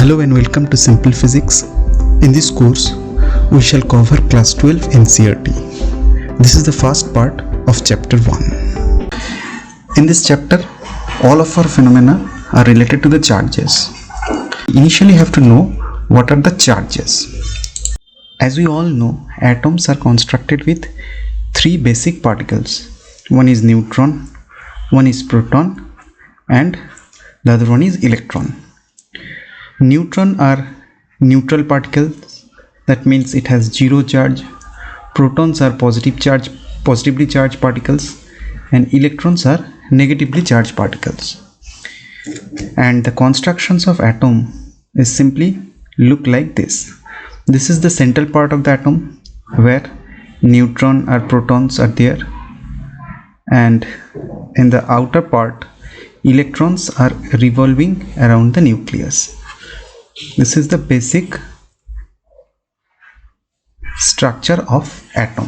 Hello and welcome to Simple Physics. In this course, we shall cover class 12 NCERT. This is the first part of chapter 1. In this chapter, all of our phenomena are related to the charges. We initially have to know what are the charges. As we all know, atoms are constructed with three basic particles. One is neutron, one is proton, and the other one is electron. Neutron are neutral particles, that means it has zero charge. Protons are positively charged particles, and electrons are negatively charged particles. And the constructions of atom is simply look like this. This is the central part of the atom where neutron or protons are there, and in the outer part electrons are revolving around the nucleus. This is the basic structure of atom.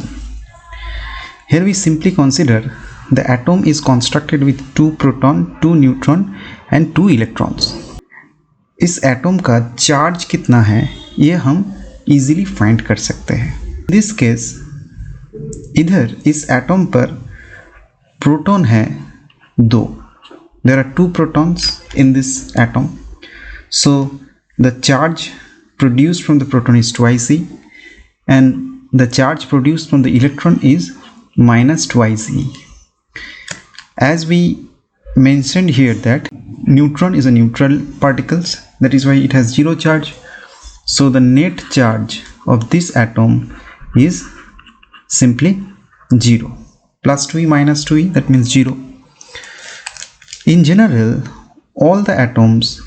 Here we simply consider the atom is constructed with 2 proton, 2 neutron and 2 electrons. इस atom का charge कितना है ये हम easily find कर सकते हैं. In this case, इधर इस एटम पर प्रोटॉन है 2. There are 2 protons in this atom. So the charge produced from the proton is twice E, and the charge produced from the electron is minus twice E. As we mentioned here that neutron is a neutral particles, that is why it has zero charge. So the net charge of this atom is simply 0. Plus 2E minus 2E, that means 0. In general, all the atoms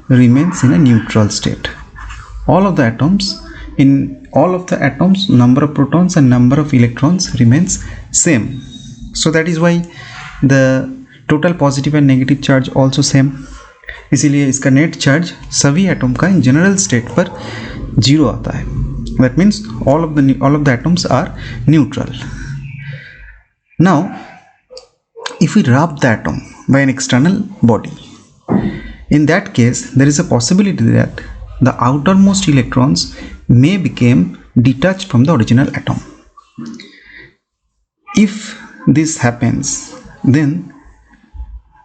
remains in a neutral state. All of the atoms, number of protons and number of electrons remains same. So that is why the total positive and negative charge also same. इसीलिए इसका net charge सभी atom का in general state पर 0 आता है. That means all of the atoms are neutral. Now, if we wrap the atom by an external body, in that case there is a possibility that the outermost electrons may become detached from the original atom. If this happens, then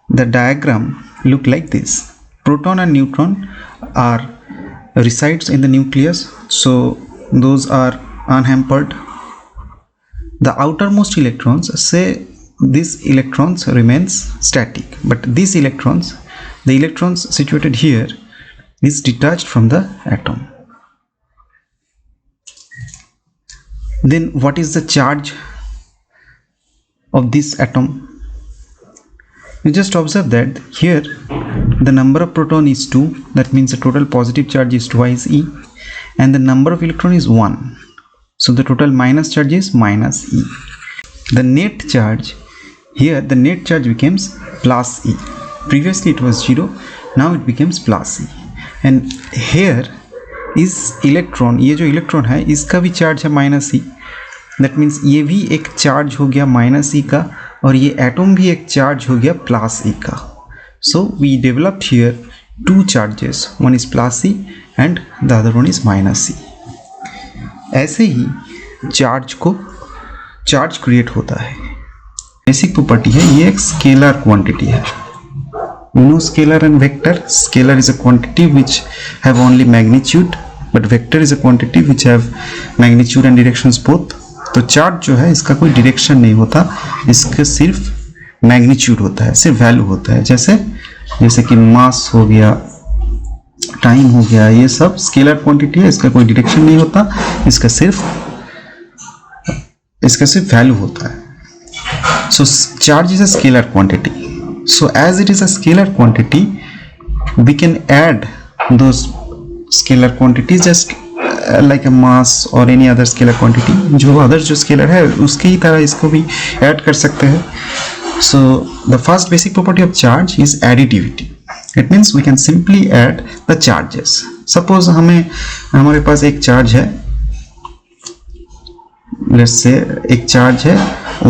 the diagram look like this. Proton and neutron resides in the nucleus, so those are unhampered. The outermost electrons, say these electrons remains static, but these electrons, the electrons situated here, is detached from the atom. Then what is the charge of this atom? You just observe that here the number of proton is 2, that means the total positive charge is twice E, and the number of electron is 1, so the total minus charge is minus E. The net charge here, the net charge becomes plus E. Previously it was 0, now it becomes plus E. And here is electron, ये जो electron है इसका भी charge है minus E. That means ये भी एक charge हो गया माइनस E का, और ये एटम भी एक चार्ज हो गया प्लस E का. So we developed here 2 charges, one is plus E and the other one is minus E. ऐसे ही चार्ज क्रिएट होता है. बेसिक प्रॉपर्टी है, ये एक स्केलर क्वांटिटी है. We know scalar and vector. Scalar is a quantity which have only magnitude, but vector is a quantity which have magnitude and directions both. तो charge जो है इसका कोई डायरेक्शन नहीं होता, इसका सिर्फ मैग्नीट्यूड होता है, सिर्फ वैल्यू होता है. जैसे कि मास हो गया, टाइम हो गया, ये सब स्केलर क्वांटिटी है, इसका कोई डायरेक्शन नहीं होता, इसका सिर्फ वैल्यू होता है. So charge is a scalar quantity. So as it is a scalar quantity, we can add those scalar quantities just like a mass or any other scalar quantity. जो other जो scalar है उसकी ही तरह इसको भी add कर सकते हैं. So the first basic property of charge is additivity. It means we can simply add the charges. Suppose हमारे पास एक चार्ज है, let's say एक चार्ज है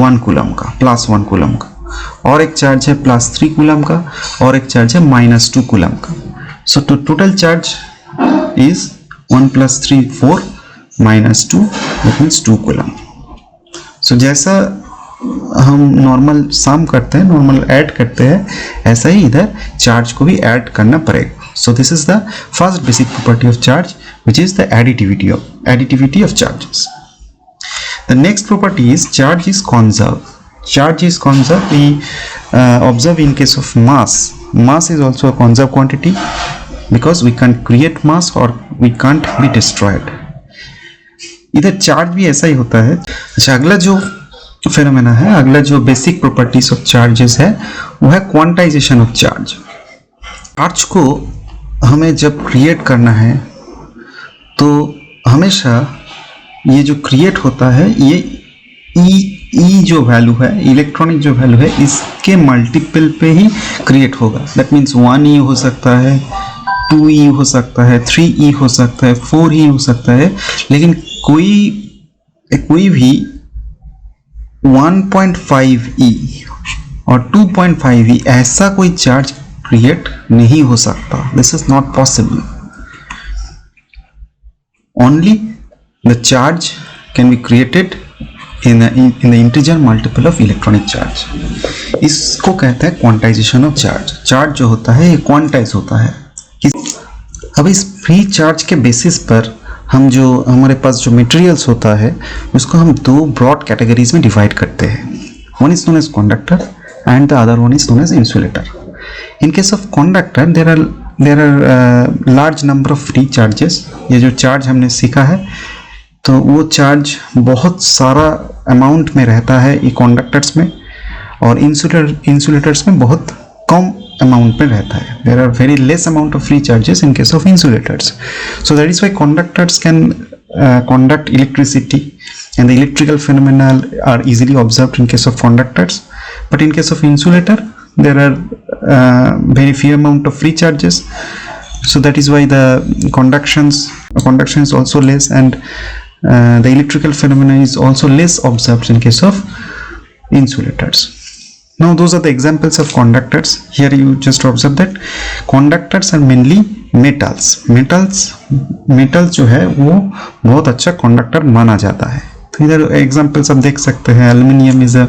1 कूलम का, प्लस 1 कूलम का, और एक चार्ज है प्लस 3 कूलम का, और एक चार्ज है माइनस 2 कूलम का. So to total charge is 1 plus 3 4 minus 2, that means 2 coulomb. So जैसा हम नॉर्मल सम करते हैं, नॉर्मल ऐड करते हैं, ऐसा ही इधर चार्ज को भी ऐड करना पड़ेगा. So this is the first basic property of charge, which is the additivity of charges. The next property is charge is conserved. Charge is conserved. We observe in case of mass. Mass is also a conserved quantity because we can't create mass or we can't be destroyed. इधर charge भी ऐसा ही होता है. अच्छा, अगला जो phenomena है, अगला जो बेसिक प्रॉपर्टीज ऑफ चार्जेस है, वो है क्वांटाइजेशन ऑफ चार्ज. चार्ज को हमें जब क्रिएट करना है तो हमेशा ये जो क्रिएट होता है, ये ई जो वैल्यू है, इलेक्ट्रॉनिक जो वैल्यू है, इसके मल्टीपल पे ही क्रिएट होगा. दैट मीन्स 1e हो सकता है, 2e हो सकता है, 3e हो सकता है, 4e हो सकता है, लेकिन कोई भी 1.5e और 2.5e ऐसा कोई चार्ज क्रिएट नहीं हो सकता. This is not possible. Only the charge can be created in the integer multiple of electronic charge. इसको कहते हैं क्वांटाइजेशन ऑफ चार्ज. चार्ज जो होता है ये क्वांटाइज होता है. अब इस फ्री चार्ज के बेसिस पर हम जो हमारे पास जो मटेरियल्स होता है उसको हम दो ब्रॉड कैटेगरीज में डिवाइड करते हैं. One is known as conductor and the other one is known as insulator. In case of conductor there are large number of free charges. ये जो चार्ज हमने सीखा है तो वो चार्ज बहुत सारा अमाउंट में रहता है ये कंडक्टर्स में, और इंसुलेटर्स में बहुत कम अमाउंट में रहता है. There are very less amount of free charges in case of insulators. So that is why conductors can conduct electricity and the electrical phenomena are easily observed in case of conductors. But in case of insulator there are very few amount of free charges. So that is why the conduction is also less, and the electrical phenomena is also less observed in case of insulators. Now those are the examples of conductors. Here you just observe that conductors are mainly metals जो है वो बहुत अच्छा conductor माना जाता है. तो इधर examples आप देख सकते हैं. Aluminium is a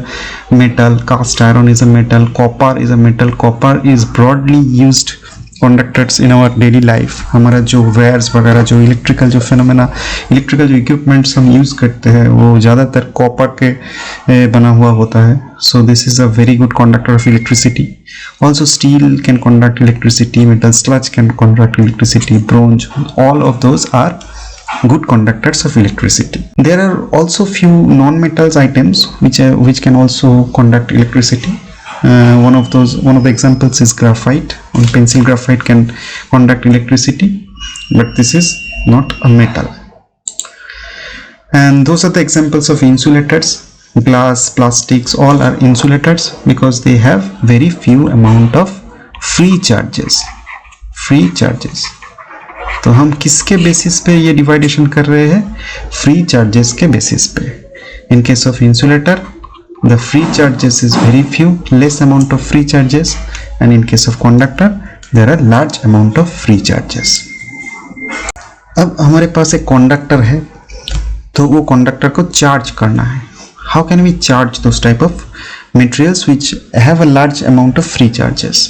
metal, cast iron is a metal, copper is a metal. Copper is broadly used conductors in our daily life. हमारा जो वायर्स वगैरह, जो इलेक्ट्रिकल जो फिनोमेना, इलेक्ट्रिकल जो इक्विपमेंट्स हम यूज़ करते हैं वो ज़्यादातर कॉपर के बना हुआ होता है. So this is a very good conductor of electricity. Also steel can conduct electricity, metal sludge can conduct electricity, bronze, all of those are good conductors of electricity. There are also few non-metals items which can also conduct electricity. One of the examples is graphite. Pencil graphite can conduct electricity, but this is not a metal. And those are the examples of insulators. Glass, plastics, all are insulators because they have very few amount of free charges. तो हम किसके basis पे ये डिवाइडेशन कर रहे हैं? Free charges के basis पे. इन case of insulator the free charges is very few, less amount of free charges, and in case of conductor there are large amount of free charges. अब हमारे पास एक कंडक्टर है तो वो कंडक्टर को charge करना है. How can we charge those type of materials which have a large amount of free charges?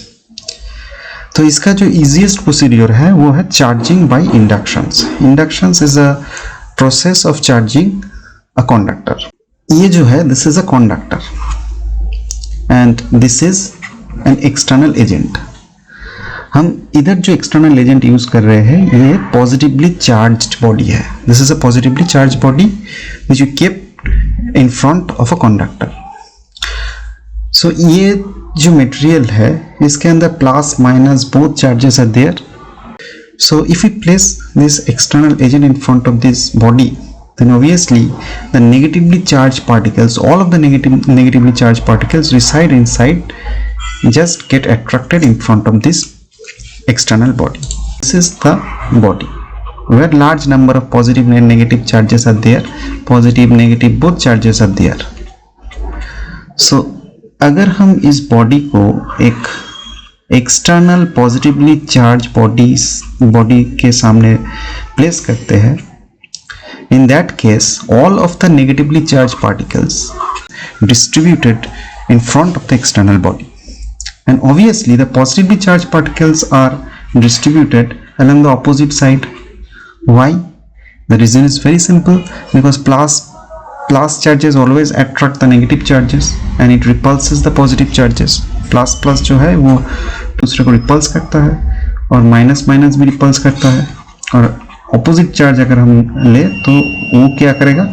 तो इसका जो easiest procedure है वो है charging by inductions. Inductions is a process of charging a conductor. ये जो है this is a conductor and this is an external agent. हम इधर जो external agent यूज कर रहे हैं ये positively charged body है. This is a positively charged body which you kept in front of a conductor. So ये जो material है इसके अंदर plus minus both charges are there. So if we place this external agent in front of this body, then obviously the negatively charged particles, all of the negatively charged particles reside inside, just get attracted in front of this external body. This is the body where large number of positive and negative charges are there. Positive, negative both charges are there. So अगर हम इस body को एक external positively charge body के सामने place करते हैं, in that case all of the negatively charged particles distributed in front of the external body, and obviously the positively charged particles are distributed along the opposite side. Why? The reason is very simple, because plus charges always attract the negative charges and it repulses the positive charges. Plus जो है वो दूसरे को ripples करता है और minus भी ripples करता है, और ऑपोजिट चार्ज अगर हम ले तो वो क्या करेगा,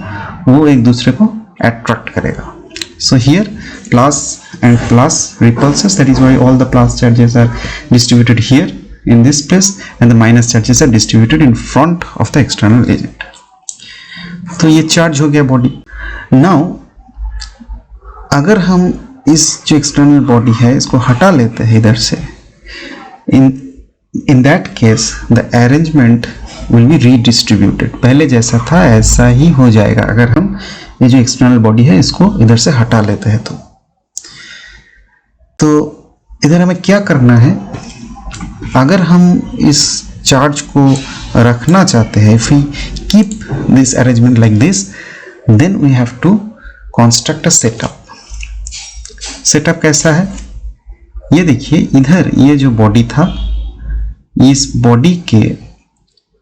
वो एक दूसरे को अट्रैक्ट करेगा. So here plus and plus repulses, that is why all the plus charges are distributed here in this place and the minus charges are distributed in front of the external agent. तो ये charge हो गया body. Now अगर हम इस जो external body है इसको हटा लेते हैं इधर से, in that case the arrangement will be redistributed. पहले जैसा था ऐसा ही हो जाएगा अगर हम ये जो एक्सटर्नल बॉडी है इसको इधर से हटा लेते हैं. तो इधर हमें क्या करना है, अगर हम इस चार्ज को रखना चाहते हैं, if we keep this arrangement like this, then we have to construct a setup. Setup कैसा है ये देखिए, इधर ये जो बॉडी था, इस बॉडी के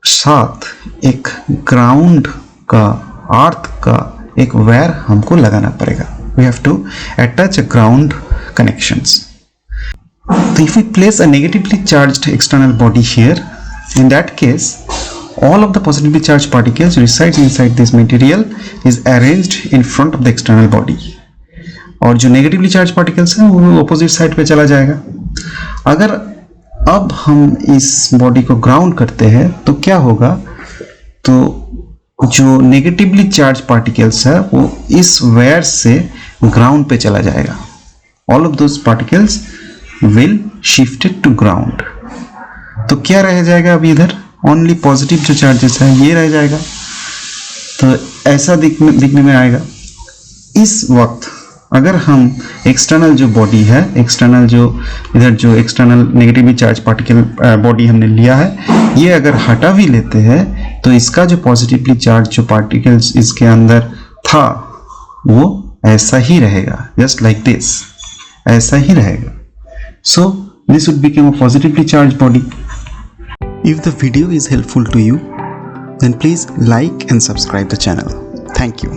साथ एक ग्राउंड का, अर्थ का एक वायर हमको लगाना पड़ेगा. We have to attach a ground connections. So if we place a negatively charged external body here, in that case all of the positively charged particles resides inside this material is arranged in front of the external body, और जो negatively charge particles हैं वो opposite side पे चला जाएगा. अगर अब हम इस बॉडी को ग्राउंड करते हैं तो क्या होगा, तो जो नेगेटिवली चार्ज पार्टिकल्स है वो इस वायर से ग्राउंड पे चला जाएगा. All of those particles will shifted to ground. तो क्या रह जाएगा अभी इधर, ओनली पॉजिटिव जो चार्जेस है ये रह जाएगा. तो ऐसा दिखने में आएगा. इस वक्त अगर हम एक्सटर्नल जो बॉडी है, एक्सटर्नल जो इधर जो external negatively charge particle body हमने लिया है, ये अगर हटा भी लेते हैं तो इसका जो पॉजिटिवली चार्ज जो पार्टिकल्स इसके अंदर था वो ऐसा ही रहेगा, जस्ट लाइक दिस, ऐसा ही रहेगा. So this would become a positively charged body. If the video is helpful to you, then please like and subscribe the channel. Thank you.